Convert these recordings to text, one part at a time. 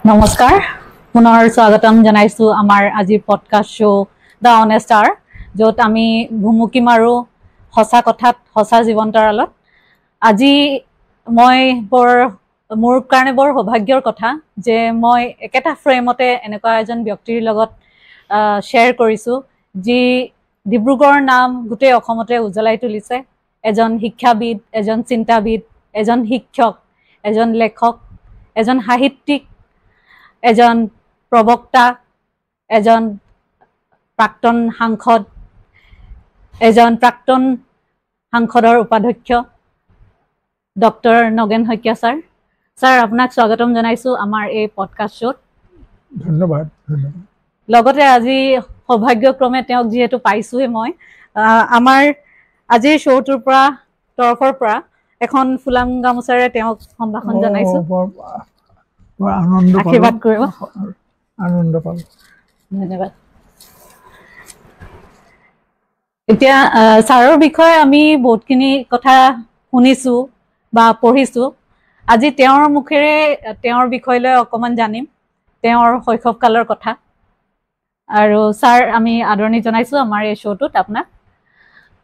নমস্কাৰ পুনৰ স্বাগতম জনাইছো আমাৰ আজি পডকাষ্ট শো দা অনেষ্টাৰ য'ত আমি ভুমুকি মাৰো সঁচা কথাত সঁচা জীৱন্তৰ আলত আজি মই মোৰ কাৰণে বৰ সৌভাগ্যৰ কথা যে মই একেটা ফ্ৰেমতে এনেকুৱা এজন ব্যক্তিৰ লগত শ্বেয়াৰ কৰিছো যি ডিব্ৰুগড়ৰ নাম গোটেই অসমতে উজ্বলাই তুলিছে এজন শিক্ষাবিদ এজন চিন্তাবিদ এজন শিক্ষক এজন লেখক এজন সাহিত্যিক এজন প্ৰবক্তা এজন প্ৰাক্তন সাংসদৰ উপাধ্যক্ষ ডক্টৰ নগেন শইকীয়া ছাৰ আপোনাক স্বাগতম জনাইছো আমাৰ এই পডকাষ্ট শ্ব'ত ধন্যবাদ লগতে আজি সৌভাগ্যক্ৰমে তেওঁক যিহেতু পাইছোৱে মই আমাৰ আজিৰ শ্ব'টোৰ তৰফৰ পৰা এখন ফুলাম গামোচাৰে তেওঁক সম্ভাষণ জনাইছো আশীৰ্বাদ কৰিব আনন্দ পালো ধন্যবাদ এতিয়া ছাৰৰ বিষয়ে আমি বহুতখিনি কথা শুনিছো বা পঢ়িছো আজি তেওঁৰ মুখেৰে তেওঁৰ বিষয়লৈ অকমান জানিম তেওঁৰ শৈশৱকালৰ কথা আৰু ছাৰ আমি আদৰণি জনাইছো আমাৰ এই শ্ব'টোত আপোনাক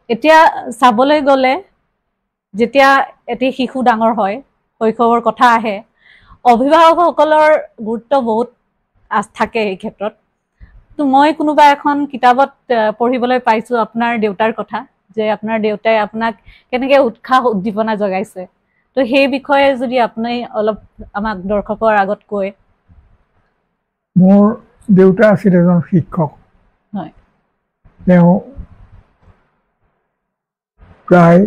এতিয়া চাবলৈ গ'লে যেতিয়া এটি শিশু ডাঙৰ হয় শৈশৱৰ কথা আহে অভিভাৱকসকলৰ গুৰুত্ব বহুত থাকে এই ক্ষেত্ৰত তো মই কোনোবা এখন কিতাপত পঢ়িবলৈ পাইছো আপোনাৰ দেউতাৰ কথা যে আপোনাৰ দেউতাই আপোনাক কেনেকৈ উৎসাহ উদ্দীপনা জগাইছে তো সেই বিষয়ে যদি আপুনি অলপ আমাক দৰ্শকৰ আগত কয় মোৰ দেউতা আছিল এজন শিক্ষক হয় তেওঁ প্ৰায়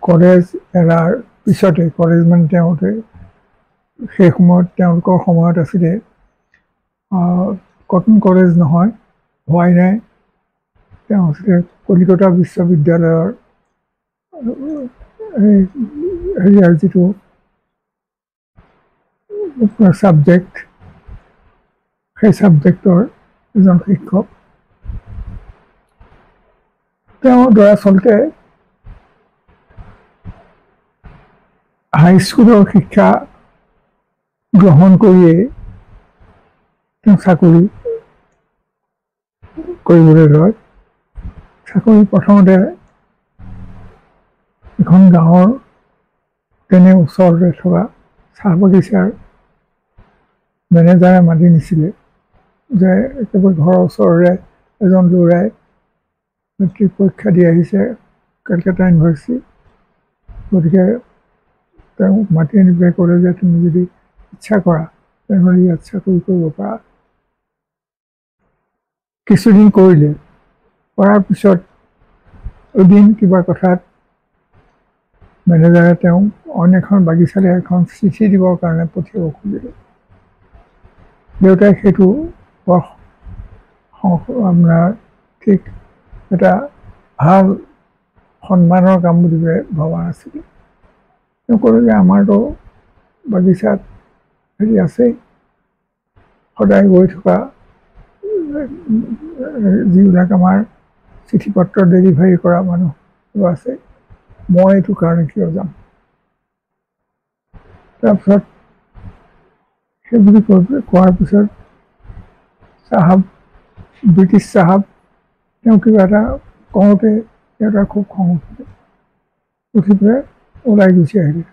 কলেজ এৰাৰ পিছতে কলেজ মানে তেওঁতে সেই সময়ত তেওঁলোকৰ সময়ত আছিলে কটন কলেজ নহয় হোৱাই নাই তেওঁ আছিলে কলিকতা বিশ্ববিদ্যালয়ৰ হেৰিয়াৰ যিটো ছাবজেক্ট সেই ছাবজেক্টৰ এজন শিক্ষক তেওঁ দৰাচলতে হাইস্কুলৰ শিক্ষা গ্ৰহণ কৰিয়েই তেওঁ চাকৰি কৰিবলৈ লয় চাকৰি প্ৰথমতে এখন গাঁৱৰ তেনে ওচৰতে থকা চাহ বাগিচাৰ মেনেজাৰে মাতি নিছিলে যে একেবাৰে ঘৰৰ ওচৰৰে এজন ল'ৰাই মেট্ৰিক পৰীক্ষা দি আহিছে কলকাতা ইউনিভাৰ্চিটি গতিকে তেওঁক মাতি আনি পেলাই ক'লে যে তুমি যদি ইচ্ছা কৰা তেনেহ'লে ইয়াত চাকৰি কৰিব পাৰা কিছুদিন কৰিলে কৰাৰ পিছত এদিন কিবা কথাত মেনেজাৰে তেওঁক অইন এখন বাগিচালৈ এখন চিঠি দিবৰ কাৰণে পঠিয়াব খুজিলে দেউতাই সেইটো আপোনাৰ ঠিক এটা ভাল সন্মানৰ কাম বুলি ভবা নাছিলে তেওঁ ক'লে যে আমাৰতো বাগিচাত হেৰি আছেই সদায় গৈ থকা যিবিলাক আমাৰ চিঠি পত্ৰ ডেলিভাৰী কৰা মানুহ আছে মই এইটো কাৰণে কিয় যাম তাৰপিছত সেইবুলি কোৱাৰ পিছত ব্ৰিটিছ চাহাব তেওঁ কিবা এটা কওঁতে এটা খুব খং উঠি পেলাই ওলাই গুচি আহিলে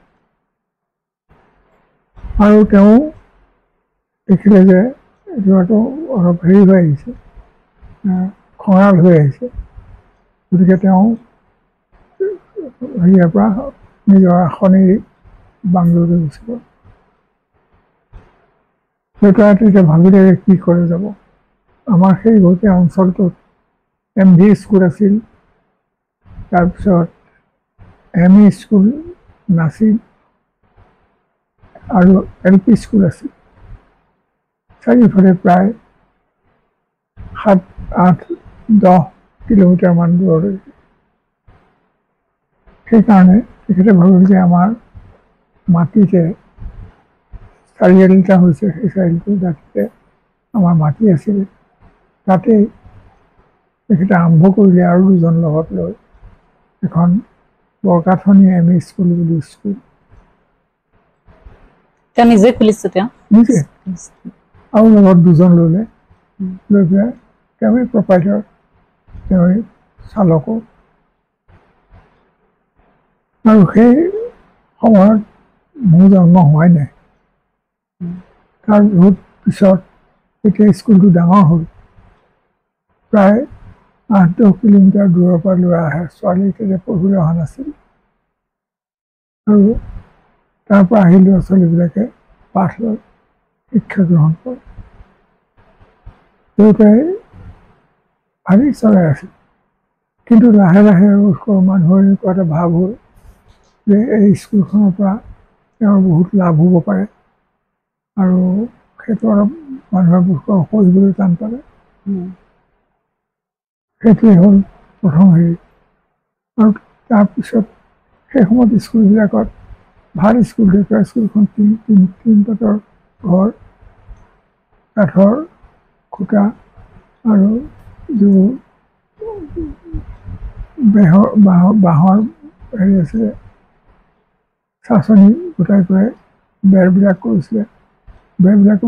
আৰু তেওঁ দেখিলে যে এইটো অলপ হেৰি হৈ আহিছে খঙাল হৈ আহিছে গতিকে তেওঁ হেৰিয়াৰ পৰা নিজৰ আসন এৰি বাংলোৰলৈ গুচি গ'ল দেউতাই তেতিয়া ভাবিলে কি কৰে যাব আমাৰ সেই গোটেই অঞ্চলটোত MV স্কুল আছিল তাৰপিছত ME স্কুল নাছিল আৰু LP স্কুল আছিল চাৰিওফালে প্ৰায় 7-8-10 কিলোমিটাৰমান দূৰলৈ সেইকাৰণে তেখেতে ভাবিল যে আমাৰ মাটিতে চাৰিআলিটা হৈছে সেই চাৰিআলিটো তাতে আমাৰ মাটি আছিলে তাতেই তেখেতে আৰম্ভ কৰিলে আৰু দুজন লগত লৈ এখন বৰকাথনি ME স্কুল বুলি স্কুল নিজে খুলিছে তেওঁ নিজে আৰু লগত দুজন ল'লে লৈ পেলাই তেওঁৱেই প্ৰপাইটাৰ তেওঁৱেই চালকো আৰু সেই সময়ত মোৰ জন্ম হোৱাই নাই তাৰ বহুত পিছত এতিয়া স্কুলটো ডাঙৰ হ'ল প্ৰায় 8-10 কিলোমিটাৰ দূৰৰ পৰা ল'ৰা আহে ছোৱালী তেতিয়া পঢ়িবলৈ অহা নাছিল আৰু তাৰ পৰা আহি ল'ৰা ছোৱালীবিলাকে পাঠ লয় শিক্ষা গ্ৰহণ কৰে দেউতাই ভাবি চলাই আছিল কিন্তু লাহে লাহে মানুহৰ এনেকুৱা এটা ভাৱ হ'ল যে এই স্কুলখনৰ পৰা তেওঁৰ বহুত লাভ হ'ব পাৰে আৰু সেইটো অলপ মানুহৰ সহিবলৈ টান পালে সেইটোৱেই হ'ল প্ৰথম হেৰি আৰু তাৰপিছত সেই সময়ত স্কুলবিলাকত ভাল স্কুল দেউতাৰ স্কুলখন তিন পাতৰ ঘৰ কাঠৰ খুটা আৰু যিবোৰ বাঁহৰ হেৰি আছিলে চাচনি গোটাই পেলাই বেৰবিলাক কৰিছিলে বেৰবিলাক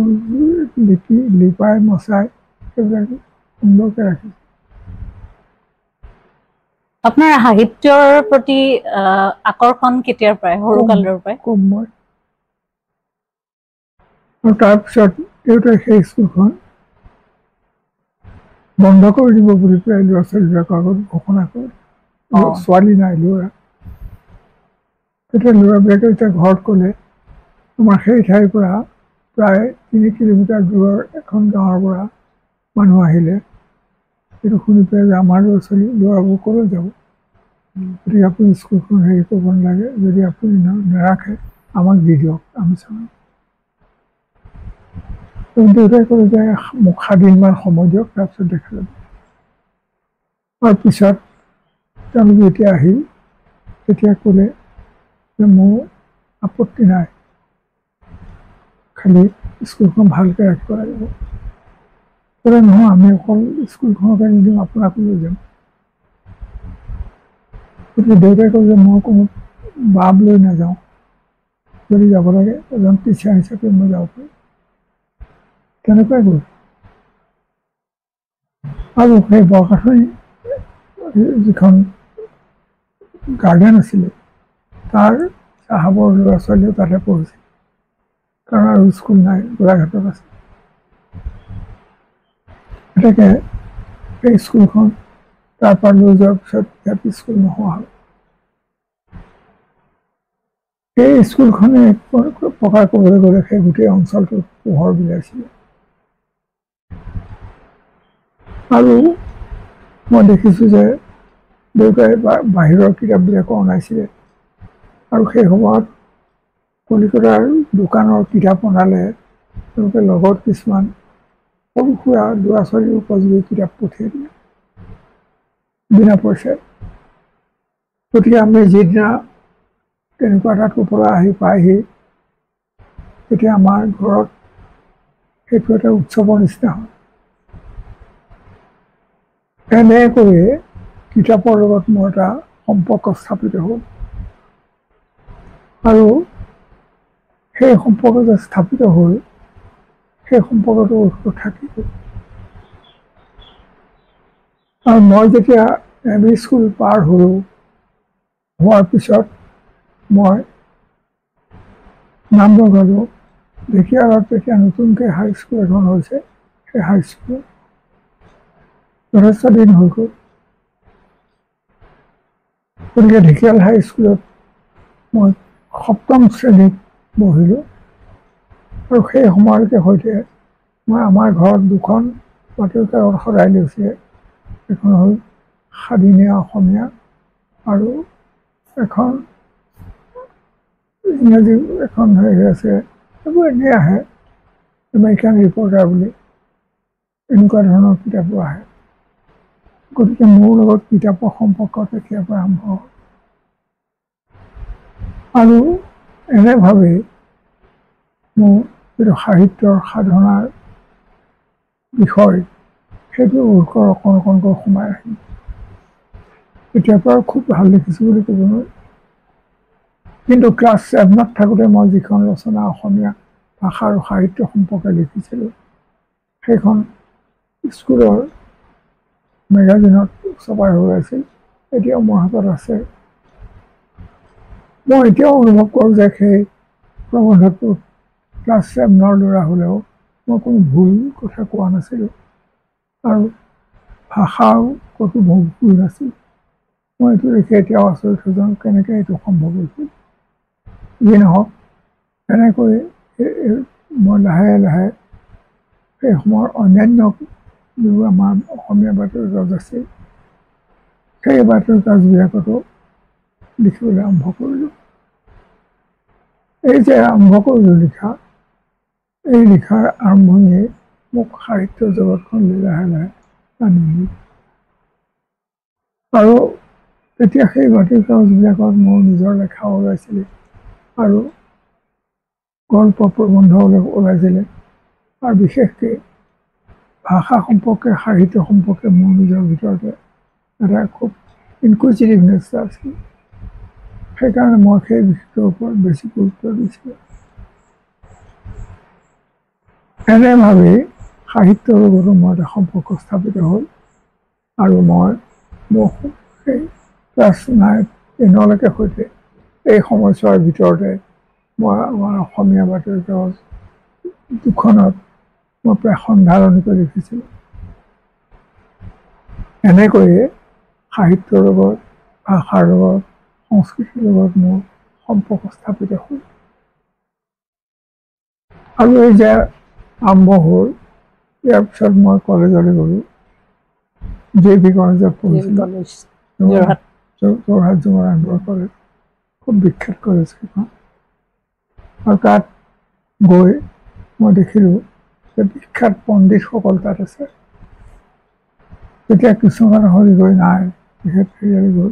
লিপাই মচাই সেইবিলাক সুন্দৰকৈ ৰাখিছে আপোনাৰ সাহিত্যৰ প্ৰতি আকৰ্ষণ কেতিয়াৰ পৰাই সৰু কালৰ পৰাই খুব মই আৰু তাৰপিছত দেউতাই সেই স্কুলখন বন্ধ কৰি দিব বুলি পেলাই ল'ৰা ছোৱালীবিলাকৰ আগত ঘোষণা কৰে ছোৱালী নাই ল'ৰা তেতিয়া ল'ৰাবিলাকে এতিয়া ঘৰত ক'লে আমাৰ সেই ঠাইৰ পৰা প্ৰায় 3 কিলোমিটাৰ দূৰৰ এখন গাঁৱৰ পৰা মানুহ আহিলে সেইটো শুনি পেলাই যে আমাৰ ল'ৰা ছোৱালী ল'ৰাবোৰ ক'লৈ যাব গতিকে আপুনি স্কুলখন হেৰি কৰিব নালাগে যদি আপুনি নাৰাখে আমাক দি দিয়ক আমি চাওঁ দেউতাই ক'লে যে মোক 7 দিনমান সময় দিয়ক তাৰপিছত দেখা যাব তাৰ পিছত তেওঁলোকে যেতিয়া আহিল তেতিয়া ক'লে যে মোৰ আপত্তি নাই খালি স্কুলখন ভালকৈ ৰাখিব লাগিব ক'লে নহয় আমি অকল স্কুলখনকে নিদিওঁ আপোনাকো লৈ যাম গতিকে দেউতাই ক'লে যে মই কোনো বাপ লৈ নাযাওঁ যদি যাব লাগে এজন টিচাৰ হিচাপে মই যাব পাৰিম তেনেকুৱাই গ'ল আৰু সেই বৰকাঠনি যিখন গাৰ্ডেন আছিলে তাৰ চাহাবৰ ল'ৰা ছোৱালীও তাতে পঢ়িছিল কাৰণ আৰু স্কুল নাই গোলাঘাটত আছে গতিকে সেই স্কুলখন তাৰ পৰা লৈ যোৱাৰ পিছত ইয়াত স্কুল নোহোৱা হ'ল সেই স্কুলখনে এক প্ৰকাৰ ক'বলৈ গ'লে সেই গোটেই অঞ্চলটোত পোহৰ বিলাইছিলে আৰু মই দেখিছোঁ যে দেউতাই বাহিৰৰ কিতাপবিলাকো অনাইছিলে আৰু সেই সময়ত কলিকতাৰ দোকানৰ কিতাপ অনালে তেওঁলোকে লগত কিছুমান সৰু সুৰা ল'ৰা ছোৱালীৰ উপযোগী কিতাপ পঠিয়াই দিয়ে বিনা পইচাত গতিকে আমি যিদিনা তেনেকুৱা এটা টোপোলা আহি পাইহি তেতিয়া আমাৰ ঘৰত সেইটো এটা উৎসৱৰ নিচিনা হয় এনেকৈয়ে কিতাপৰ লগত মোৰ এটা সম্পৰ্ক স্থাপিত হ'ল আৰু সেই সম্পৰ্ক যে স্থাপিত হ'ল সেই সম্পৰ্কটো থাকিব আৰু মই যেতিয়া ME স্কুল পাৰ হ'লোঁ হোৱাৰ পিছত মই নাম লগালোঁ ঢেকীয়ালত তেতিয়া নতুনকৈ হাইস্কুল এখন হৈছে সেই হাইস্কুল যথেষ্ট দিন হৈ গ'ল গতিকে ঢেকীয়াল হাইস্কুলত মই 7ম শ্ৰেণীত পঢ়িলোঁ আৰু সেই সময়লৈকে সৈতে মই আমাৰ ঘৰত 2খন বাতৰি কাকত সদায় লৈছে এখন হ'ল সাদিনীয়া অসমীয়া আৰু এখন ইংৰাজী এখন হেৰি আছে এইবোৰ এনেই আহে আমেৰিকান ৰিপৰ্টাৰ বুলি এনেকুৱা ধৰণৰ কিতাপো আহে গতিকে মোৰ লগত কিতাপৰ সম্পৰ্ক তেতিয়াৰ পৰা আৰম্ভ হ'ল আৰু এনেভাৱেই মোৰ যিটো সাহিত্যৰ সাধনাৰ বিষয় সেইটো উৎকৰ অকণ অকণকৈ সোমাই আহিল তেতিয়াৰ পৰা খুব ভাল দেখিছোঁ বুলি ক'ব নোৱাৰি কিন্তু ক্লাছ 7ত থাকোঁতে মই যিখন ৰচনা অসমীয়া ভাষা আৰু সাহিত্য সম্পৰ্কে লিখিছিলোঁ সেইখন স্কুলৰ মেগাজিনত ছপাই হৈ আছিল এতিয়াও মোৰ হাতত আছে মই এতিয়াও অনুভৱ কৰোঁ যে সেই প্ৰবন্ধটো ক্লাছ 7ৰ ল'ৰা হ'লেও মই কোনো ভুল কথা কোৱা নাছিলোঁ আৰু ভাষাও ক'তো মোৰ ভুল নাছিল মই এইটো দেখি এতিয়াও আচৰিত হৈ যাওঁ কেনেকৈ এইটো সম্ভৱ হৈছিল যিয়ে নহওক এনেকৈ মই লাহে লাহে সেই সময়ৰ অন্যান্য যিবোৰ আমাৰ অসমীয়া বাতৰি কাকত আছিল সেই বাতৰি কাকতবিলাকতো লিখিবলৈ আৰম্ভ কৰিলোঁ এই যে আৰম্ভ কৰিলোঁ লিখা এই লিখাৰ আৰম্ভণিয়ে মোক সাহিত্য জগতখনলৈ লাহে লাহে টানি নিয়ে আৰু তেতিয়া সেই বাতৰি কাকতবিলাকত মোৰ নিজৰ লেখা ওলাইছিলে আৰু গল্প প্ৰবন্ধ ওলাইছিলে আৰু বিশেষকৈ ভাষা সম্পৰ্কে সাহিত্য সম্পৰ্কে মোৰ নিজৰ ভিতৰতে এটা খুব ইনকুইজিটিভনেছ আছিল সেইকাৰণে মই সেই বিষয়টোৰ ওপৰত বেছি গুৰুত্ব দিছিলোঁ এনেভাৱেই সাহিত্যৰ লগতো মোৰ এটা সম্পৰ্ক স্থাপিত হ'ল আৰু মই মোৰ সেই ক্লাছ 9-10লৈকে সৈতে এই সময়ছোৱাৰ ভিতৰতে মই আমাৰ অসমীয়া বাতৰি কাকত দুখনত মই প্ৰায় সন্ধাৰণি কৰি লিখিছিলোঁ এনেকৈয়ে সাহিত্যৰ লগত ভাষাৰ লগত সংস্কৃতিৰ লগত মোৰ সম্পৰ্ক স্থাপিত হ'ল আৰু এই যে আৰম্ভ হ'ল ইয়াৰ পিছত মই কলেজলৈ গ'লোঁ JB কলেজত পঢ়িছিলোঁ যোৰহাট জুমৰাণপুৰ কলেজ খুব বিখ্যাত কলেজ সেইখন আৰু তাত গৈ মই দেখিলোঁ যে বিখ্যাত পণ্ডিতসকল তাত আছে তেতিয়া কিছুমান হৰি গৈ নাই তেখেত হেৰিয়ালৈ গ'ল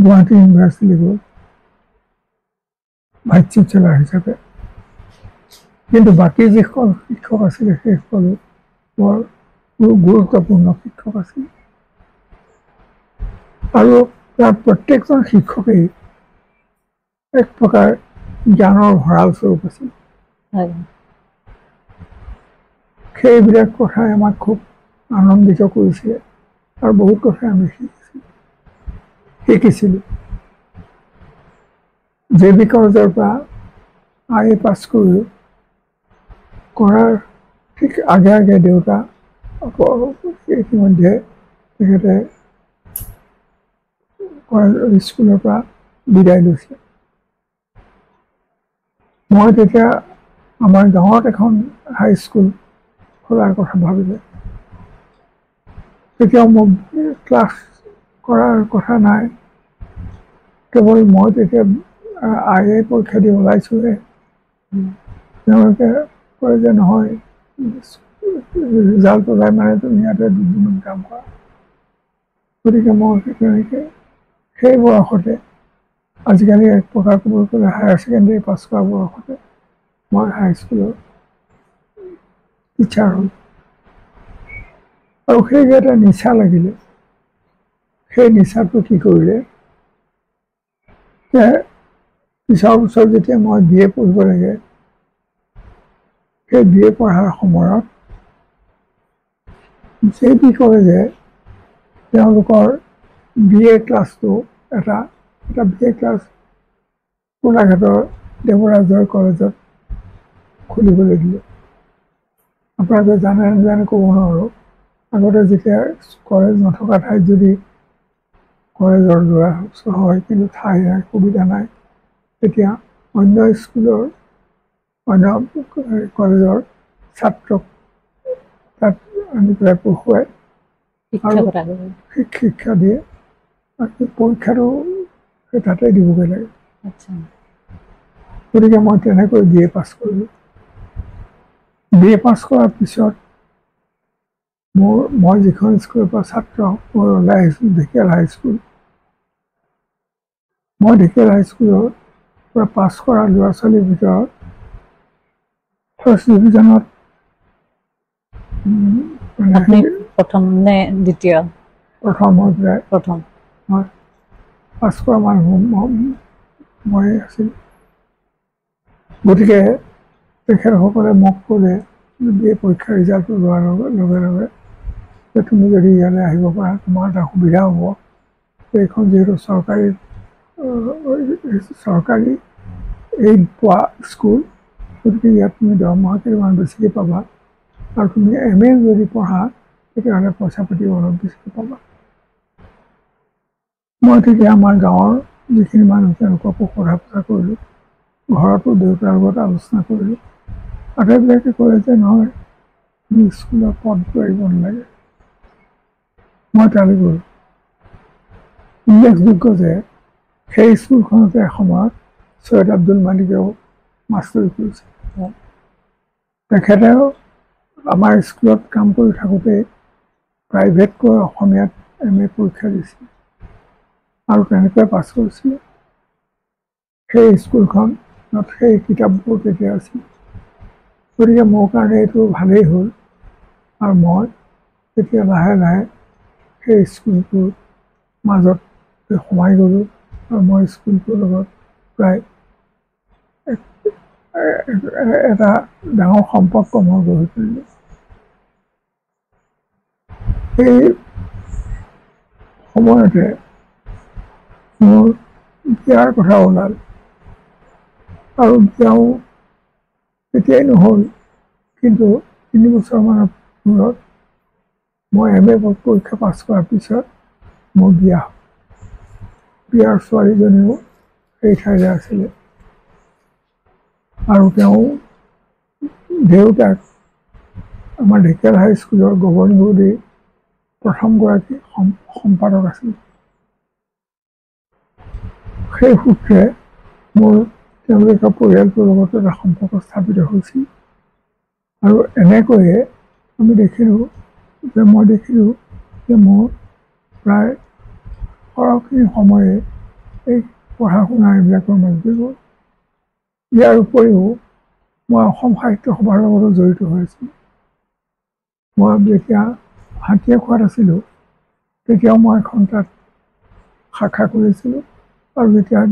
গুৱাহাটী ইউনিভাৰ্চিটি গ'ল ভাইচ চেঞ্চেলাৰ হিচাপে কিন্তু বাকী যিসকল শিক্ষক আছিলে সেইসকলো বৰ গুৰুত্বপূৰ্ণ শিক্ষক আছিল আৰু তাৰ প্ৰত্যেকজন শিক্ষকেই এক প্ৰকাৰ জ্ঞানৰ ভঁৰাল স্বৰূপ আছিল সেইবিলাক কথাই আমাক খুব আনন্দিত কৰিছিলে আৰু বহুত কথাই আমি শিকিছিলোঁ JB কলেজৰ পৰা IA পাছ কৰিলোঁ কৰাৰ ঠিক আগে আগে দেউতা ইতিমধ্যে তেখেতে স্কুলৰ পৰা বিদায় লৈছে মই তেতিয়া আমাৰ গাঁৱত এখন হাইস্কুল খোলাৰ কথা ভাবিলে তেতিয়াও মোক ক্লাছ কৰাৰ কথা নাই কেৱল মই তেতিয়া IA পৰীক্ষা দি ওলাইছোঁহে তেওঁলোকে কয় যে নহয় ৰিজাল্ট ওলাই মানে তুমি ইয়াতে দুদিনমান কাম কৰা গতিকে মই তেনেকৈ সেই বয়সতে আজিকালি এক প্ৰকাৰ ক'বলৈ গ'লে হায়াৰ ছেকেণ্ডেৰী পাছ কৰা বয়সতে মই হাইস্কুলৰ টিচাৰ হ'ল আৰু সেই যে এটা নিচা লাগিলে সেই নিচাটো কি কৰিলে যে পিছৰ বছৰ যেতিয়া মই BA পঢ়িব লাগে সেই BA পঢ়াৰ সময়ত JB কলেজে তেওঁলোকৰ BA ক্লাছটো এটা BA ক্লাছ গোলাঘাটৰ দেৱৰাজৰ কলেজত খুলিবলৈ দিলে আপোনালোকে জানে নাজানে ক'ব নোৱাৰোঁ আগতে যেতিয়া কলেজ নথকা ঠাইত যদি কলেজৰ ল'ৰা হয় কিন্তু ঠাই নাই সুবিধা নাই তেতিয়া অন্য স্কুলৰ অন্য কলেজৰ ছাত্ৰক তাত আনি পেলাই পঢ়ুৱাই শিক্ষা দিয়ে আৰু পৰীক্ষাটো সেই তাতে দিবগৈ লাগে গতিকে মই তেনেকৈ BA পাছ কৰিলোঁ BA পাছ কৰাৰ পিছত মই যিখন স্কুলৰ পৰা ছাত্ৰ মই ওলাই আহিছোঁ ঢেকিয়াল হাইস্কুল মই ঢেকিয়াল হাইস্কুলৰ পৰা পাছ কৰা ল'ৰা ছোৱালীৰ ভিতৰত ফাৰ্ষ্ট ডিভিজনত প্ৰথম নে দ্বিতীয় প্ৰথম হৈ পেলাই প্ৰথম পাছ কৰা মানুহ মই আছিল গতিকে তেখেতসকলে মোক ক'লে বি এ পৰীক্ষাৰ ৰিজাল্ট ওলোৱাৰ লগে লগে যে তুমি যদি ইয়ালৈ আহিব পাৰা তোমাৰ এটা সুবিধা হ'ব এইখন যিহেতু চৰকাৰী এইড পোৱা স্কুল গতিকে ইয়াত তুমি দৰমহা কেইটামান বেছিকৈ পাবা আৰু তুমি MA যদি পঢ়া তেতিয়াহ'লে পইচা পাতি অলপ বেছিকৈ পাবা মই তেতিয়া আমাৰ গাঁৱৰ যিখিনি মানুহ তেওঁলোককো কথা বতৰা কৰিলোঁ ঘৰতো দেউতাৰ লগত আলোচনা কৰিলোঁ আটাইবিলাকে ক'লে যে নহয় তুমি স্কুলত পদ কৰিব নালাগে মই তালৈ গ'লোঁ উল্লেখযোগ্য যে সেই স্কুলখনতে এসময়ত সৈয়দ আব্দুল মালিকেও মাষ্টৰি কৰিছিল তেখেতেও আমাৰ স্কুলত কাম কৰি থাকোঁতে প্ৰাইভেটকৈ অসমীয়াত MA পৰীক্ষা দিছিল আৰু তেনেকৈ পাছ কৰিছিল সেই স্কুলখনত সেই কিতাপবোৰ তেতিয়া আছিল গতিকে মোৰ কাৰণে এইটো ভালেই হ'ল আৰু মই তেতিয়া লাহে লাহে সেই স্কুলটোৰ মাজত সোমাই গ'লোঁ আৰু মই স্কুলটোৰ লগত প্ৰায় এটা ডাঙৰ সম্পৰ্ক মই গঢ়ি তুলিলোঁ সেই সময়তে মোৰ বিয়াৰ কথা ওলাল আৰু বিয়াও তেতিয়াই নহ'ল কিন্তু 3 বছৰমানৰ মূৰত মই MA পৰীক্ষা পাছ কৰাৰ পিছত মোৰ বিয়া বিয়াৰ ছোৱালীজনীও সেই ঠাইতে আছিলে আৰু তেওঁ দেউতাক আমাৰ ঢেকিয়াল হাইস্কুলৰ গগনগুৰিৰ প্ৰথমগৰাকী সম্পাদক আছিল সেই সূত্ৰে মোৰ তেওঁলোকৰ পৰিয়ালটোৰ লগত এটা সম্পৰ্ক স্থাপিত হৈছিল আৰু এনেকৈয়ে আমি দেখিলোঁ যে মোৰ প্ৰায় সৰহখিনি সময়ে এই পঢ়া শুনা এইবিলাকৰ মাজতে গ'ল ইয়াৰ উপৰিও মই অসম সাহিত্য সভাৰ লগতো জড়িত হৈ আছিলোঁ মই যেতিয়া হাতীয়াখোৱাত আছিলোঁ তেতিয়াও মই এখন তাত শাখা কৰিছিলোঁ আৰু যেতিয়া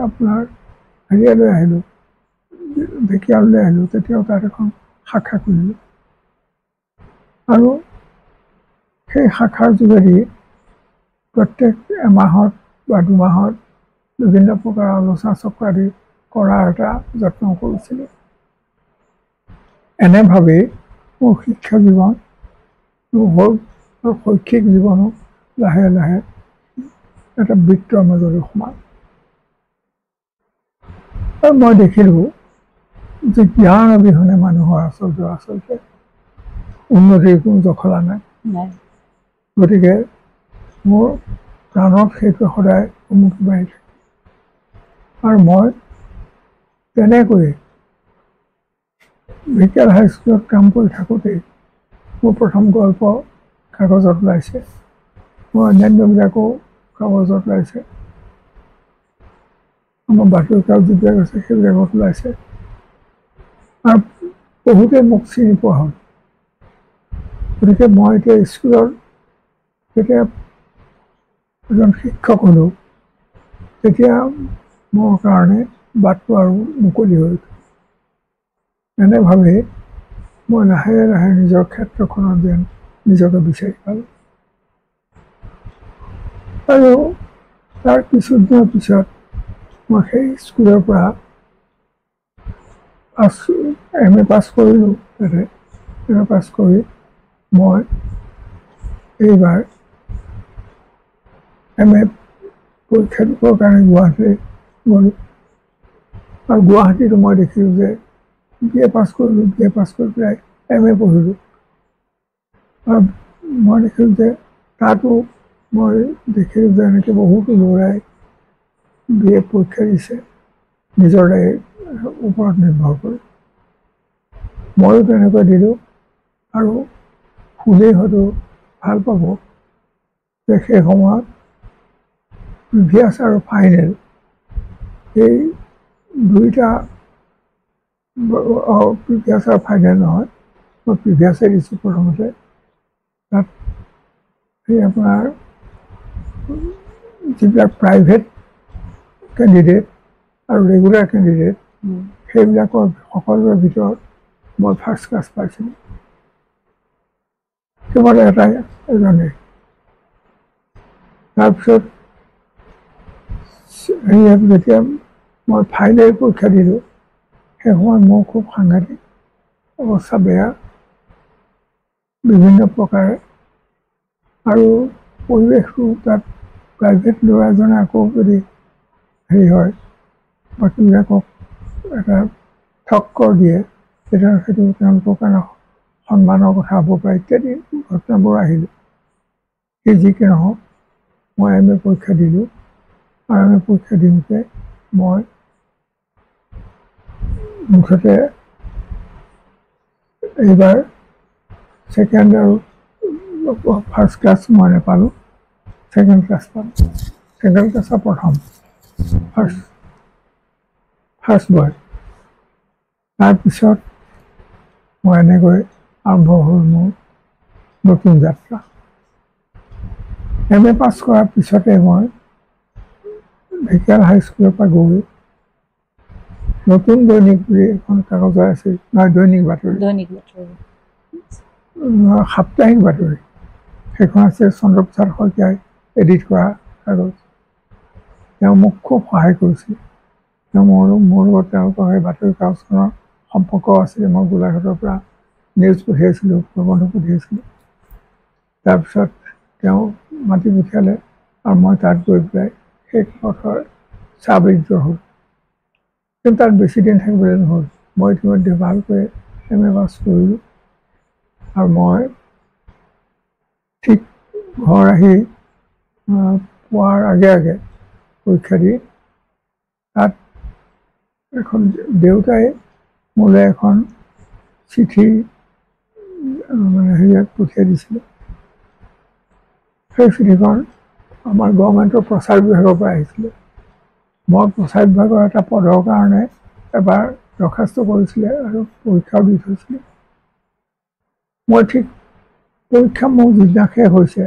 আপোনাৰ হেৰিয়ালৈ আহিলোঁ ঢেকিয়াললৈ আহিলোঁ তেতিয়াও তাত এখন শাখা কৰিলোঁ আৰু সেই শাখাৰ যোগেদি প্ৰত্যেক এমাহত বা 2 মাহত বিভিন্ন প্ৰকাৰৰ আলোচনা চক্ৰ আদি কৰাৰ এটা যত্ন কৰিছিলোঁ এনেভাৱেই মোৰ শিক্ষা জীৱন হ'ল আৰু শৈক্ষিক জীৱনো লাহে লাহে এটা বৃত্তৰ মাজলৈ সোমাল আৰু মই দেখিলোঁ যে জ্ঞান অবিহনে মানুহৰ আচলতে উন্নতিৰ কোনো জখলা নাই গতিকে মোৰ প্ৰাণত সেইটো সদায় উমুকি মাৰি থাকে আৰু মই তেনেকৈ ঢেকিয়াল হাইস্কুলত কাম কৰি থাকোঁতেই মোৰ প্ৰথম গল্প কাগজত ওলাইছে মোৰ অন্যান্যবিলাকো কাগজত ওলাইছে আমাৰ বাতৰি কাকত যিবিলাক আছে সেইবিলাকত ওলাইছে আৰু বহুতে মোক চিনি পোৱা হ'ল গতিকে মই এতিয়া স্কুলৰ যেতিয়া এজন শিক্ষক হ'লোঁ তেতিয়া মোৰ কাৰণে বাটটো আৰু মুকলি হৈ উঠিল এনেভাৱেই মই লাহে লাহে নিজৰ ক্ষেত্ৰখনত যেন নিজকে বিচাৰি পালোঁ আৰু তাৰ কিছুদিনৰ পিছত মই সেই স্কুলৰ পৰা MA পাছ কৰিলোঁ তাতে MA পাছ কৰি মই এইবাৰ MA পৰীক্ষা দিবৰ কাৰণে গুৱাহাটীলৈ গ'লোঁ আৰু গুৱাহাটীতো মই দেখিলোঁ যে BA পাছ কৰিলোঁ BA পাছ কৰি পেলাই MA পঢ়িলোঁ আৰু মই দেখিলোঁ যে তাতো মই দেখিলোঁ যে এনেকৈ বহুতো ল'ৰাই BA পৰীক্ষা দিছে নিজৰ ওপৰত নিৰ্ভৰ কৰি ময়ো তেনেকৈ দিলোঁ আৰু শুনেই হয়তো ভাল পাব যে সেই সময়ত প্ৰিভিয়াছ আৰু ফাইনেল এই দুইটা প্ৰিভিয়াছ আৰু ফাইনেল নহয় মই প্ৰিভিয়াছে দিছোঁ প্ৰথমতে তাত সেই আপোনাৰ যিবিলাক প্ৰাইভেট কেণ্ডিডেট আৰু ৰেগুলাৰ কেণ্ডিডেট সেইবিলাকৰ সকলোৰে ভিতৰত মই ফাৰ্ষ্ট ক্লাছ পাইছিলোঁ কেৱল এজনেই তাৰপিছত যেতিয়া মই ফাইনেল পৰীক্ষা দিলোঁ সেই সময়ত মোৰ খুব সাংঘাতিক অৱস্থা বেয়া বিভিন্ন প্ৰকাৰে আৰু পৰিৱেশটো তাত প্ৰাইভেট ল'ৰা এজনে আকৌ যদি হেৰি হয় বাকীবিলাকক এটা ঠক্কৰ দিয়ে তেতিয়া সেইটো তেওঁলোকৰ কাৰণে সন্মানৰ কথা হ'ব পাৰে ইত্যাদি ঘটনাবোৰ আহিলে সেই যি কি নহওক মই MA পৰীক্ষা দিলোঁ আৰু MA পৰীক্ষা দিওঁতে মই মুঠতে এইবাৰ ছেকেণ্ড আৰু ফাৰ্ষ্ট ক্লাছ মই নাপালোঁ ছেকেণ্ড ক্লাছ পালোঁ ছেকেণ্ড ক্লাছৰ প্ৰথম ফাৰ্ষ্ট বয় তাৰপিছত মই এনেকৈ আৰম্ভ হ'ল মোৰ নতুন যাত্ৰা MA পাছ কৰাৰ পিছতে মই ঢেকিয়াল হাইস্কুলৰ পৰা গৈ নতুন দৈনিক বুলি এখন কাগজ আছিল নহয় দৈনিক বাতৰি সাপ্তাহিক বাতৰি সেইখন আছে চন্দ্ৰপ্ৰসাদ শইকীয়াই এডিট কৰা কাগজ তেওঁ মোক খুব সহায় কৰিছিল তেওঁ মোৰ লগত তেওঁলোকৰ সেই বাতৰি কাগজখনৰ সম্পৰ্ক আছিলে মই গোলাঘাটৰ পৰা নিউজ পঠিয়াইছিলোঁ প্ৰবন্ধ পঠিয়াইছিলোঁ তাৰপিছত তেওঁ মাতি পঠিয়ালে আৰু মই তাত গৈ পেলাই সেই পথৰ চাবৃদ্ধ হ'ল কিন্তু তাত বেছি দিন থাকিবলৈ নহ'ল মই ইতিমধ্যে ভালকৈ MA পাছ কৰিলোঁ আৰু মই ঠিক ঘৰ আহি পোৱাৰ আগে আগে পৰীক্ষা দি তাত এখন দেউতাই মোলৈ এখন চিঠি মানে হেৰিয়াত পঠিয়াই দিছিলে সেই চিঠিখন আমাৰ গভৰ্ণমেণ্টৰ প্ৰচাৰ বিভাগৰ পৰা আহিছিলে মই প্ৰচাৰ বিভাগৰ এটা পদৰ কাৰণে এবাৰ দৰখাস্ত কৰিছিলে আৰু পৰীক্ষাও দি থৈছিলে মই ঠিক পৰীক্ষা মোৰ যিদিনা শেষ হৈছে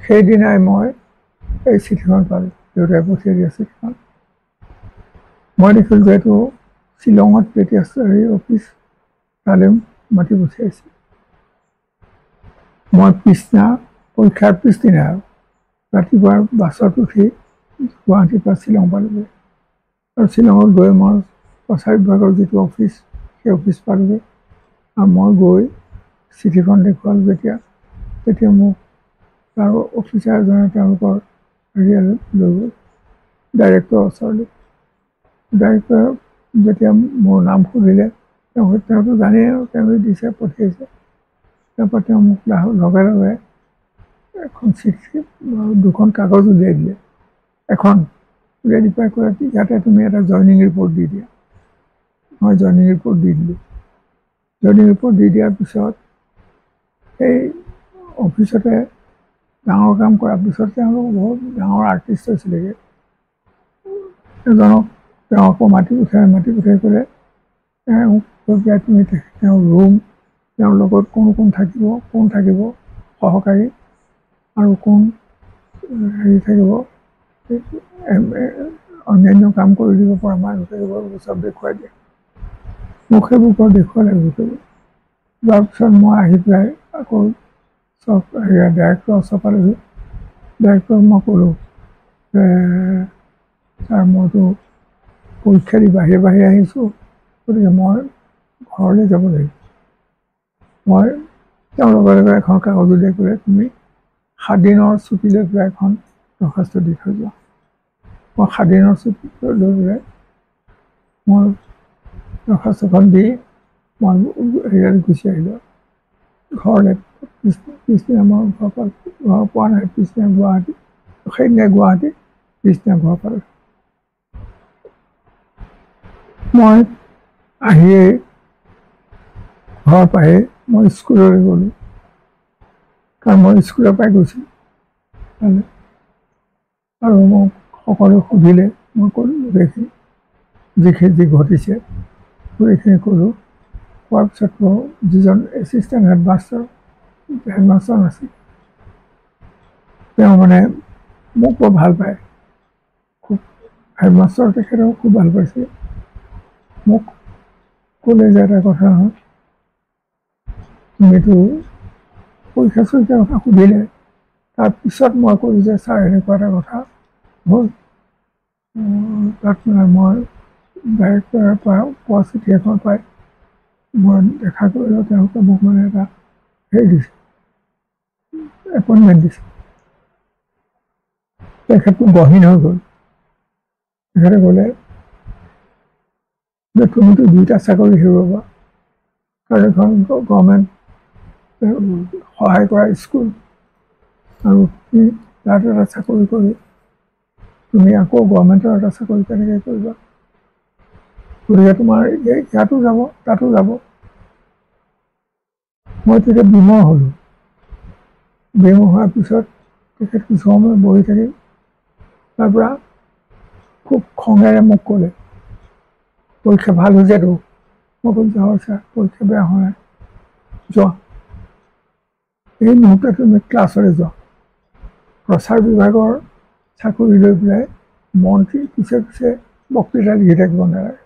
সেইদিনাই মই এই চিঠিখন পালোঁ দেউতাই পঠিয়াই দিয়া চিঠিখন মই দেখিলোঁ যে এইটো শ্বিলঙত তেতিয়া অফিচ তালৈ মাতি পঠিয়াইছিল মই পিছদিনা পৰীক্ষাৰ পিছদিনা ৰাতিপুৱাৰ বাছত উঠি গুৱাহাটীৰ পৰা শ্বিলং পালোগৈ আৰু শ্বিলঙত গৈ মই প্ৰচাৰ বিভাগৰ যিটো অফিচ সেই অফিচ পালোগৈ আৰু মই গৈ চিঠিখন দেখুৱালোঁ তেতিয়া মোক তাৰ অফিচাৰ এজনে তেওঁলোকৰ হেৰিয়ালৈ লৈ গ'ল ডাইৰেক্টৰৰ ওচৰলৈ ডাইৰেক্টৰে যেতিয়া মোৰ নাম সুধিলে তেওঁতো জানেই আৰু তেওঁ দিছে পঠিয়াইছে তাৰপৰা তেওঁ মোক লগে লগে এখন চিঠি দুখন কাগজ উলিয়াই দিলে এখন উলিয়াই দি পাই ক'লে ইয়াতে তুমি এটা জইনিং ৰিপৰ্ট দি দিয়া মই জইনিং ৰিপৰ্ট দি দিলোঁ জইনিং ৰিপৰ্ট দি দিয়াৰ পিছত সেই অফিচতে ডাঙৰ কাম কৰাৰ পিছত তেওঁলোক বহুত ডাঙৰ আৰ্টিষ্ট হৈছিলেগৈ এজনক তেওঁ আকৌ মাতি পঠিয়াই ক'লে তুমি তেওঁৰ ৰুম তেওঁৰ লগত কোন থাকিব সহকাৰী আৰু কোন হেৰি থাকিব অন্যান্য কাম কৰি দিব পৰা মানুহ থাকিব চব দেখুৱাই দিয়ে মোক সেইবোৰ দেখুৱালে যোৱাৰ পিছত মই আহি পেলাই আকৌ চব ডাইৰেক্টৰৰ ওচৰ পালোঁহি ডাইৰেক্টৰক মই ক'লোঁ ছাৰ মইতো পৰীক্ষা দি বাহিৰে আহিছোঁ গতিকে মই ঘৰলৈ যাব লাগিব মই তেওঁৰ লগে লগে এখন কাগজ উলিয়াই ক'লে তুমি 7 দিনৰ ছুটী লৈ পেলাই এখন দৰখাস্ত দি থৈ যোৱা মই 7 দিনৰ ছুটী লৈ পেলাই মই দৰখাস্তখন দি মই হেৰিয়াত গুচি আহিলোঁ ঘৰলৈ পিছদিনা মই ঘৰ পোৱা নাই পিছদিনা গুৱাহাটী সেইদিনা গুৱাহাটী পিছদিনা ঘৰ পালোঁ মই আহিয়েই ঘৰ পাই মই স্কুললৈ গ'লোঁ কাৰণ মই স্কুলৰ পৰাই গৈছিলোঁ আৰু মোক সকলো সুধিলে মই ক'লোঁ গোটেইখিনি যি ঘটিছে গোটেইখিনি ক'লোঁ কোৱাৰ পিছত যিজন এছিষ্টেণ্ট হেডমাষ্টাৰ আছিল তেওঁ মানে মোক বৰ ভাল পায় খুব হেডমাষ্টাৰ তেখেতেও খুব ভাল পাইছে মোক ক'লে যে এটা কথা নহয় তুমিতো পৰীক্ষা চৰীক্ষাৰ কথা সুধিলে তাৰপিছত মই ক'লোঁ যে ছাৰ এনেকুৱা এটা কথা হ'ল তাত মানে মই ডাইৰেক্টৰৰ পৰা পোৱা চিঠি এখন পাই মই দেখা কৰিলোঁ তেওঁলোকে মোক মানে এটা হেৰি দিছে এপইণ্টমেণ্ট দিছে তেখেতটো গহীন হৈ গ'ল তেখেতে ক'লে যে তুমিতো 2টা চাকৰি হেৰুৱাবা কাৰণ এখন গভৰ্ণমেণ্ট সহায় কৰা স্কুল আৰু তুমি তাত এটা চাকৰি কৰি তুমি আকৌ গভৰ্ণমেণ্টৰ এটা চাকৰি কেনেকৈ কৰিবা গতিকে তোমাৰ ইয়াতো যাব তাতো যাব মই তেতিয়া বিমোহ হ'লোঁ বিমোহ হোৱাৰ পিছত তেখেত কিছু সময় বহি থাকিল তাৰ পৰা খুব খঙেৰে মোক ক'লে পৰীক্ষা ভাল হৈছেতো মই ক'লোঁ যে হয় ছাৰ পৰীক্ষা বেয়া হোৱা নাই যোৱা এই মুহূৰ্তত তুমি ক্লাছলৈ যোৱা প্ৰচাৰ বিভাগৰ চাকৰি লৈ পেলাই মন্ত্ৰী পিছে পিছে বক্তৃতা লিখি থাকিব নালাগে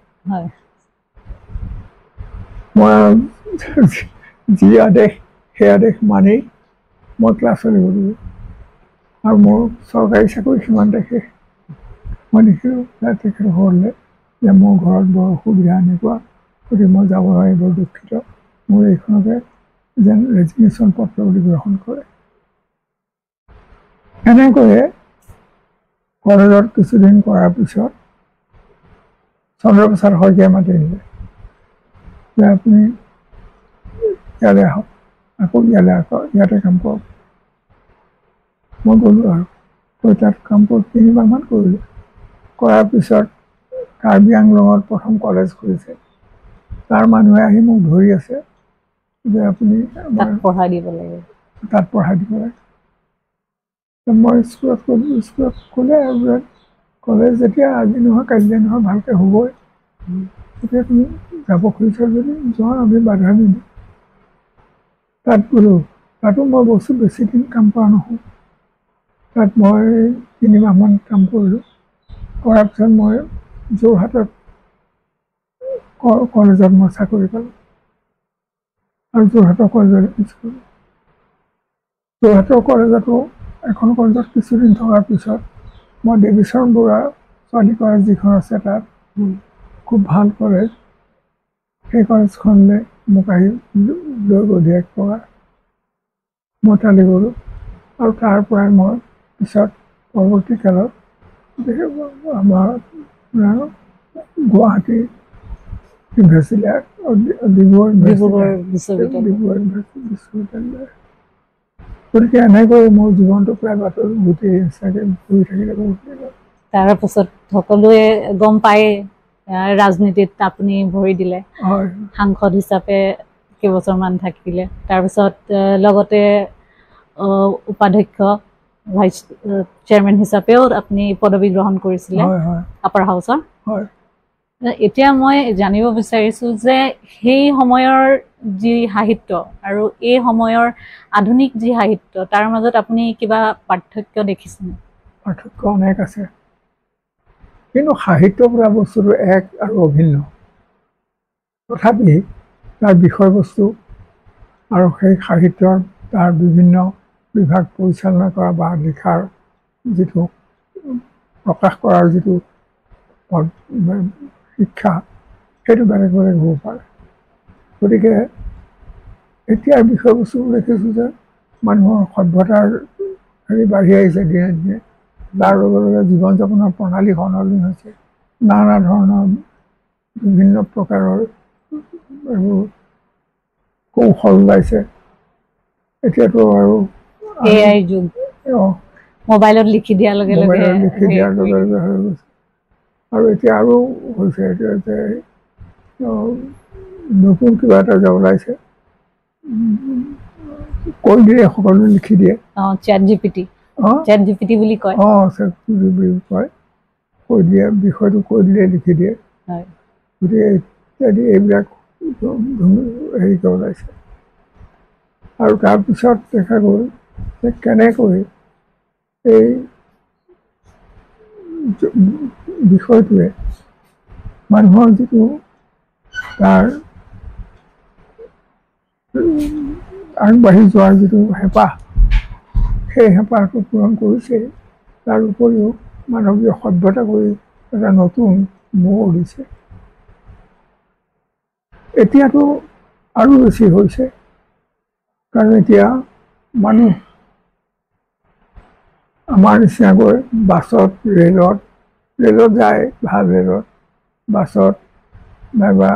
মই যি আদেশ সেই আদেশ মানি মই ক্লাছলৈ গ'লোঁ আৰু মোৰ চৰকাৰী চাকৰি সিমানতে শেষ মই দেখিলোঁ তেখেত হ'লে যে মোৰ ঘৰত বৰ অসুবিধা এনেকুৱা গতিকে মই যাব নোৱাৰি বৰ দুখিত মোৰ এইখনকে যেন ৰেজিগনেশ্যন পত্ৰ বুলি গ্ৰহণ কৰে এনেকৈয়ে কলেজত কিছুদিন কৰাৰ পিছত চন্দ্ৰপ্ৰসাদ শইকীয়াই মাতি দিলে যে আপুনি ইয়ালৈ আহক আকৌ ইয়ালৈ আকৌ ইয়াতে কাম কৰক মই গ'লোঁ আৰু গৈ তাত কাম কৰি 3 মাহমান কৰিলোঁ কৰাৰ পিছত কাৰ্বি আংলঙত প্ৰথম কলেজ খুলিছে তাৰ মানুহে আহি মোক ধৰি আছে যে আপুনি তাত পঢ়াই দিব লাগে মই স্কুলত গ'লোঁ স্কুলত ক'লে আৰু কলেজ যেতিয়া আজি নহয় কাইলৈ নহয় ভালকৈ হ'বই তেতিয়া তুমি যাব খুজিছা যদি যোৱা আমি বাধা নিদিওঁ তাত গ'লোঁ তাতো মই বস্তু বেছিদিন কাম কৰা নহয় তাত মই 3 মাহমান কাম কৰিলোঁ কৰাৰ পিছত মই যোৰহাটত কলেজত মই চাকৰি পালোঁ আৰু যোৰহাটৰ কলেজত কৰিলোঁ যোৰহাটৰ কলেজতো এখন কলেজত কিছুদিন থকাৰ পিছত মই দেৱীচৰণ বৰুৱা ছোৱালী কলেজ যিখন আছে তাত খুব ভাল কলেজ সেই কলেজখনলৈ মোক আহি লৈ গ'ল ডিৰেক্টৰে মই তালৈ গ'লোঁ আৰু তাৰ পৰাই মই পিছত পৰৱৰ্তী কালত আমাৰ গুৱাহাটী ইউনিভাৰ্চিটি ডিব্ৰুগড় বিশ্ববিদ্যালয় গতিকে এনেকৈ মোৰ জীৱনটো প্ৰায় বাতৰি গোটেই নিচিনাকৈ ঘূৰি থাকিলে বহুত তাৰপিছত সকলোৱে গম পায় ৰাজনীতিত আপুনি ভৰি দিলে সাংসদ হিচাপে কেইবছৰমান থাকিলে তাৰপিছত লগতে উপাধ্যক্ষ ভাইচ চেয়াৰমেন হিচাপেও আপুনি পদবী গ্ৰহণ কৰিছিলে আপাৰ হাউচৰ এতিয়া মই জানিব বিচাৰিছোঁ যে সেই সময়ৰ যি সাহিত্য আৰু এই সময়ৰ আধুনিক যি সাহিত্য তাৰ মাজত আপুনি কিবা পাৰ্থক্য দেখিছেনে পাৰ্থক্য অনেক আছে কিন্তু সাহিত্য বোলা বস্তুটো এক আৰু অভিন্ন তথাপি তাৰ বিষয়বস্তু আৰু সেই সাহিত্যৰ তাৰ বিভিন্ন বিভাগ পৰিচালনা কৰা বা লিখাৰ যিটো প্ৰকাশ কৰাৰ যিটো শিক্ষা সেইটো বেলেগ বেলেগ হ'ব পাৰে গতিকে এতিয়াৰ বিষয়বস্তুবোৰ দেখিছোঁ যে মানুহৰ সভ্যতাৰ হেৰি বাঢ়ি আহিছে দিনে দিনে তাৰ লগে লগে জীৱন যাপনৰ প্ৰণালী সলনি হৈছে নানা ধৰণৰ বিভিন্ন প্ৰকাৰৰ এইবোৰ কৌশল ওলাইছে এতিয়াতো আৰু AI যুগ মোবাইলত লিখি দিয়াৰ লগে লগে হৈ গৈছে আৰু এতিয়া আৰু হৈছে এতিয়া যে নতুন কিবা এটা যে ওলাইছে কৈ দিয়ে সকলো লিখি দিয়ে চ্যাট জিপিটি বুলি কয় কৈ দিয়ে বিষয়টো কৈ দিলে লিখি দিয়ে গতিকে ইত্যাদি এইবিলাক হেৰিকে ওলাইছে আৰু তাৰপিছত দেখা গ'ল যে কেনেকৈ এই বিষয়টোৱে মানুহৰ যিটো তাৰ আগবাঢ়ি যোৱাৰ যিটো হেঁপাহ, সেই হেঁপাহটো পূৰণ কৰিছে। তাৰ উপৰিও মানৱীয় সভ্যতা কৰি এটা নতুন মোড় দিছে। এতিয়াতো আৰু বেছি হৈছে, কাৰণ এতিয়া মানুহ আমাৰ নিচিনাকৈ বাছত, ৰেলত যায়, ভাল ৰেলত, বাছত নাইবা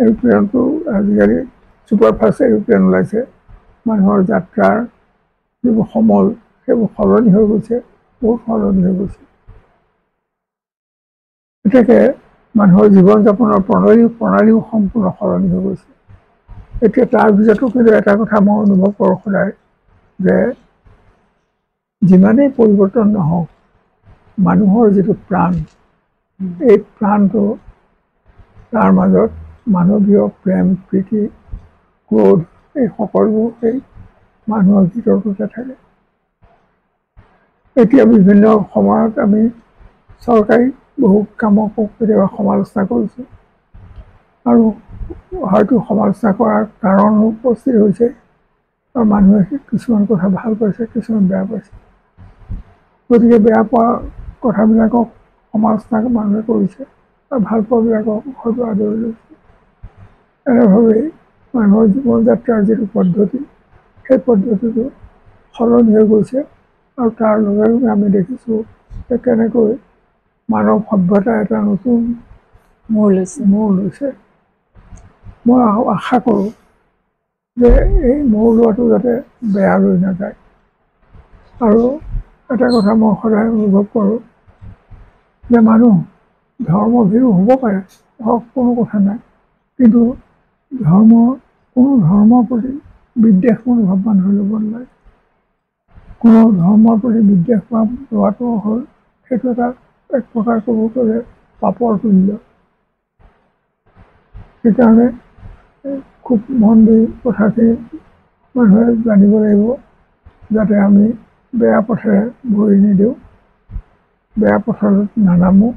এৰোপ্লেনতো আজিকালি ছুপাৰফাষ্ট এৰোপ্লেন ওলাইছে। মানুহৰ যাত্ৰাৰ যিবোৰ সমল, সেইবোৰ সলনি হৈ গৈছে, বহুত সলনি হৈ গৈছে। এতেকে মানুহৰ জীৱন যাপনৰ প্ৰণালীও সম্পূৰ্ণ সলনি হৈ গৈছে। এতিয়া তাৰ ভিতৰতো কিন্তু এটা কথা মই অনুভৱ কৰোঁ সদায়, যে যিমানেই পৰিৱৰ্তন নহওক, মানুহৰ যিটো প্ৰাণ, এই প্ৰাণটো, তাৰ মাজত মানৱীয় প্ৰেম, প্ৰীতি, ক্ৰোধ, এই সকলোবোৰ সেই মানুহৰ ভিতৰতে থাকে। এতিয়া বিভিন্ন সময়ত আমি চৰকাৰী বহু কামকো কেতিয়াবা সমালোচনা কৰিছোঁ, আৰু হয়তো সমালোচনা কৰাৰ কাৰণো উপস্থিত হৈছে, আৰু মানুহে কিছুমান কথা ভাল পাইছে, কিছুমান বেয়া পাইছে। গতিকে বেয়া পোৱা কথাবিলাকক সমালোচনা মানুহে কৰিছে, আৰু ভাল পোৱাবিলাকক হয়তো আদৰি লৈছে। এনেভাৱেই মানুহৰ জীৱন যাত্ৰাৰ যিটো পদ্ধতি, সেই পদ্ধতিটো সলনি হৈ গৈছে। আৰু তাৰ লগে লগে আমি দেখিছোঁ যে কেনেকৈ মানৱ সভ্যতা এটা নতুন মোড় লৈছে। মই আশা কৰোঁ যে এই মোড় লোৱাটো যাতে বেয়ালৈ নাযায়। আৰু এটা কথা মই সদায় অনুভৱ কৰোঁ যে মানুহ ধৰ্মভীৰু হ'ব পাৰে, হওক, কোনো কথা নাই, কিন্তু কোনো ধৰ্মৰ প্ৰতি বিদ্বেষ মনোভাৱ মানুহে ল'ব নালাগে। কোনো ধৰ্মৰ প্ৰতি বিদ্বেষ ভাৱ লোৱাটো হ'ল, সেইটো এটা এক প্ৰকাৰ ক'ব গ'লে পাপৰ তুল্য। সেইকাৰণে খুব মন দি কথাখিনি মানুহে জানিব লাগিব, যাতে আমি বেয়া পথেৰে ভৰি নিদিওঁ, বেয়া পথত নানামো।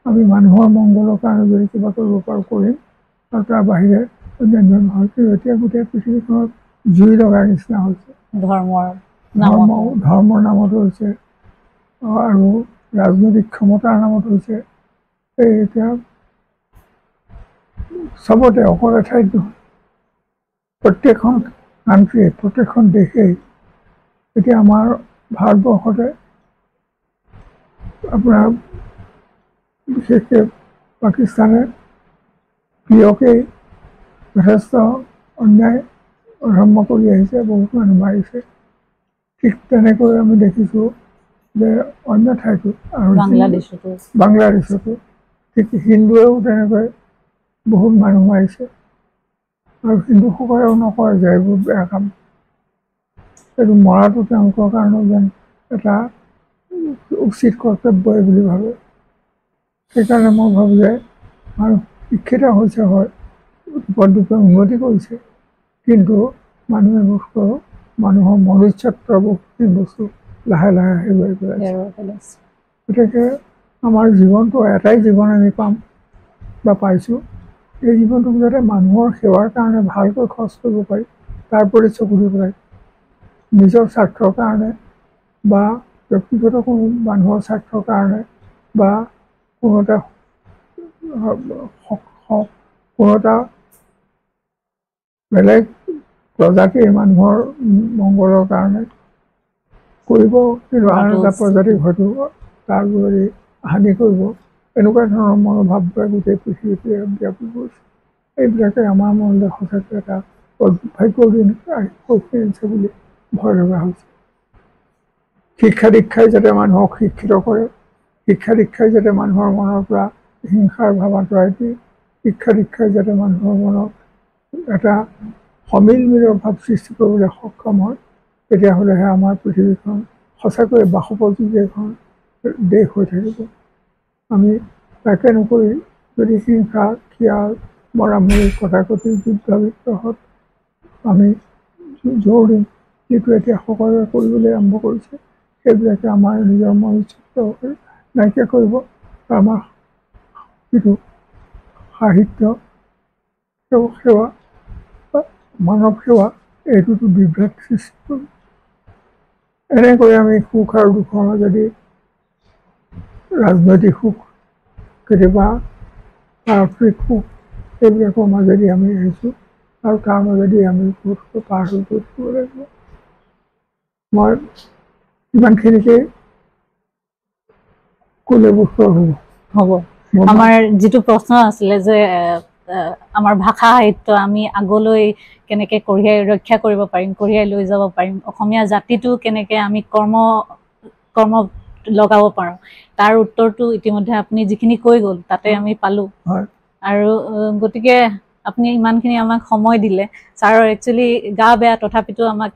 আমি মানুহৰ মংগলৰ কাৰণে যদি কিবা কৰিব পাৰোঁ কৰিম, আৰু তাৰ বাহিৰে অন্যান্য নহয়। কিন্তু এতিয়া গোটেই পৃথিৱীখনত জুই লগাৰ নিচিনা হৈছে, ধৰ্মৰ নামত হৈছে, আৰু ৰাজনৈতিক ক্ষমতাৰ নামত হৈছে। এই এতিয়া চবতে, অকল এঠাইত নহয়, প্ৰত্যেকখন কাণ্ট্ৰিয়ে, প্ৰত্যেকখন দেশেই, এতিয়া আমাৰ ভাৰতবৰ্ষতে আপোনাৰ বিশেষকৈ পাকিস্তানে প্ৰিয়কেই যথেষ্ট অন্যায় অধৰ্ম কৰি আহিছে, বহুত মানুহ মাৰিছে। ঠিক তেনেকৈ আমি দেখিছোঁ যে অন্য ঠাইতো, আৰু বাংলাদেশতো ঠিক হিন্দুৱেও তেনেকৈ বহুত মানুহ মাৰিছে। আৰু হিন্দুসকলেও নকয় যে এইবোৰ বেয়া কাম, এইটো মৰাটো তেওঁলোকৰ কাৰণে যেন এটা উচিত কৰ্তব্য বুলি ভাবে। সেইকাৰণে মই ভাবোঁ যে মানুহ শিক্ষিত হৈছে, হয়, দুপদে উন্নতি কৰিছে, কিন্তু মানুহে বস্তু, মানুহৰ মনুষ্যত্বৰ বহুতখিনি বস্তু লাহে লাহে হেৰুৱাই পেলাইছে। গতিকে আমাৰ জীৱনটো এটাই জীৱন আমি পাম বা পাইছোঁ, এই জীৱনটোক যাতে মানুহৰ সেৱাৰ কাৰণে ভালকৈ খৰচ কৰিব পাৰি, তাৰ প্ৰতি চকু দিব লাগে। নিজৰ স্বাৰ্থৰ কাৰণে বা ব্যক্তিগত কোনো মানুহৰ স্বাৰ্থৰ কাৰণে বা কোনো এটা বেলেগ প্ৰজাতিৰ মানুহৰ মংগলৰ কাৰণে কৰিব, কিন্তু আন এটা প্ৰজাতিক হয়তো তাৰ যদি হানি কৰিব, এনেকুৱা ধৰণৰ মনোভাৱে গোটেই পৃথিৱীতে ব্যাপি পৰিছে। এইবিলাকে আমাৰ মনলৈ সঁচাকৈ এটা দুৰ্ভাগ্যৰ দিন আনিছে বুলি ভয় লগা হৈছে। শিক্ষা দীক্ষাই যাতে মানুহক শিক্ষিত কৰে, শিক্ষা দীক্ষাই যাতে মানুহৰ মনৰ পৰা হিংসাৰ ভাৱ আঁতৰাই দিয়ে, শিক্ষা দীক্ষাই যাতে মানুহৰ মনত এটা সমিলমিলৰ ভাৱ সৃষ্টি কৰিবলৈ সক্ষম হয়, তেতিয়াহ'লেহে আমাৰ পৃথিৱীখন সঁচাকৈ বাসোপযোগী এখন দেশ হৈ থাকিব। আমি তাকে নকৰি যদি হিংসা, খিয়াল, মৰামৰি, কটাকটি, যুদ্ধ বিগ্ৰহত আমি জোৰ দিম, যিটো এতিয়া সকলোৱে কৰিবলৈ আৰম্ভ কৰিছে, সেইবিলাকে আমাৰ নিজৰ মনুষ্যত্ব নাইকিয়া কৰিব। আমাৰ যিটো সাহিত্য সেৱা বা মানৱ সেৱা এইটোতো বিভ্ৰাট সৃষ্টি কৰিব। এনেকৈ আমি সুখ আৰু দুখৰ মাজেদি ৰাজনৈতিক সুখ কেতিয়াবা পাৰস্পৰিক সুখ এইবিলাকৰ মাজেদি আমি আহিছোঁ আৰু তাৰ মাজেদি আমি সুখটো পাৰ হৈ গৈ থাকিব লাগিব। মই ইমানখিনিকে ক'লে বস্তু হ'ব। আমাৰ যিটো প্ৰশ্ন আছিলে যে আমাৰ ভাষা সাহিত্য আমি আগলৈ কেনেকৈ ৰক্ষা কৰিব পাৰিম, কঢ়িয়াই লৈ যাব পাৰিম, অসমীয়া জাতিটো কেনেকৈ আমি কৰ্ম লগাব পাৰোঁ, তাৰ উত্তৰটো ইতিমধ্যে আপুনি যিখিনি কৈ গ'ল তাতে আমি পালোঁ। আৰু গতিকে আপুনি ইমানখিনি আমাক সময় দিলে। ছাৰৰ একচুৱেলি গা বেয়া, তথাপিতো আমাক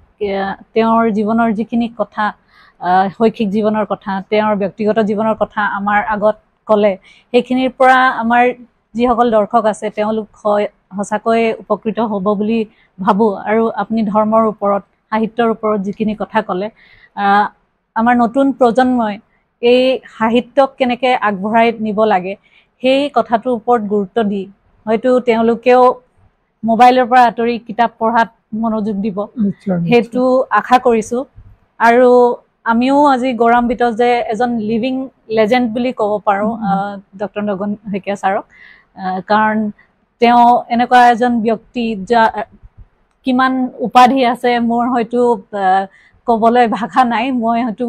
তেওঁৰ জীৱনৰ যিখিনি কথা, শৈক্ষিক জীৱনৰ কথা, তেওঁৰ ব্যক্তিগত জীৱনৰ কথা আমাৰ আগত ক'লে, সেইখিনিৰ পৰা আমাৰ যিসকল দৰ্শক আছে তেওঁলোক সঁচাকৈ উপকৃত হ'ব বুলি ভাবোঁ। আৰু আপুনি ধৰ্মৰ ওপৰত, সাহিত্যৰ ওপৰত যিখিনি কথা ক'লে, আমাৰ নতুন প্ৰজন্মই এই সাহিত্যক কেনেকৈ আগবঢ়াই নিব লাগে সেই কথাটোৰ ওপৰত গুৰুত্ব দি হয়তো তেওঁলোকেও মোবাইলৰ পৰা আঁতৰি কিতাপ পঢ়াত মনোযোগ দিব, সেইটো আশা কৰিছোঁ। আৰু আমিও আজি গৌৰৱান্বিত যে এজন লিভিং লেজেণ্ড বুলি ক'ব পাৰোঁ ডক্টৰ নগেন শইকীয়া ছাৰক। কাৰণ তেওঁ এনেকুৱা এজন ব্যক্তি যাৰ কিমান উপাধি আছে মোৰ হয়তো ক'বলৈ ভাষা নাই, মই হয়তো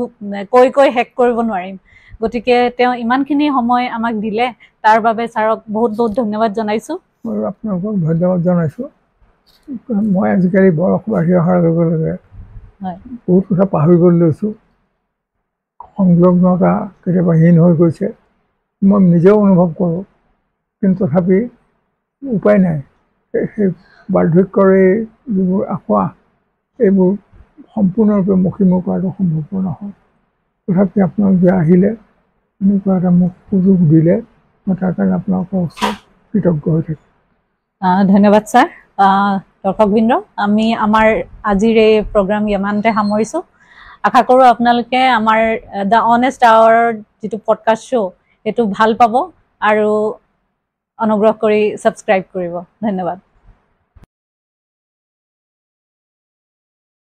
কৈ শেষ কৰিব নোৱাৰিম। গতিকে তেওঁ ইমানখিনি সময় আমাক দিলে, তাৰ বাবে ছাৰক বহুত বহুত ধন্যবাদ জনাইছোঁ। মই আপোনালোকক ধন্যবাদ জনাইছোঁ। মই আজিকালি বয়স বাঢ়ি অহাৰ লগে লগে বহুত কথা পাহৰিবলৈ লৈছোঁ, সংলগ্নতা কেতিয়াবা হীন হৈ গৈছে, মই নিজেও অনুভৱ কৰোঁ। কিন্তু তথাপি উপায় নাই, সেই বাৰ্ধক্যৰ এই যিবোৰ আসোঁৱাহ এইবোৰ সম্পূৰ্ণৰূপে মষিমূৰ কৰাটো সম্ভৱপৰ নহয়। তথাপি আপোনালোকে আহিলে, এনেকুৱা এটা মোক সুযোগ দিলে, মই তাৰ কাৰণে আপোনালোকৰ ওচৰত কৃতজ্ঞ হৈ থাকিম। ধন্যবাদ ছাৰ। দৰ্শকবৃন্দ, আমি আমাৰ আজিৰ এই প্ৰগ্ৰাম ইমানতে সামৰিছোঁ। আশা কৰোঁ আপোনালোকে আমাৰ দ্য অনেষ্ট আৱাৰৰ যিটো পডকাষ্ট শ্ব' সেইটো ভাল পাব আৰু অনুগ্ৰহ কৰি ছাবস্ক্ৰাইব কৰিব। ধন্যবাদ।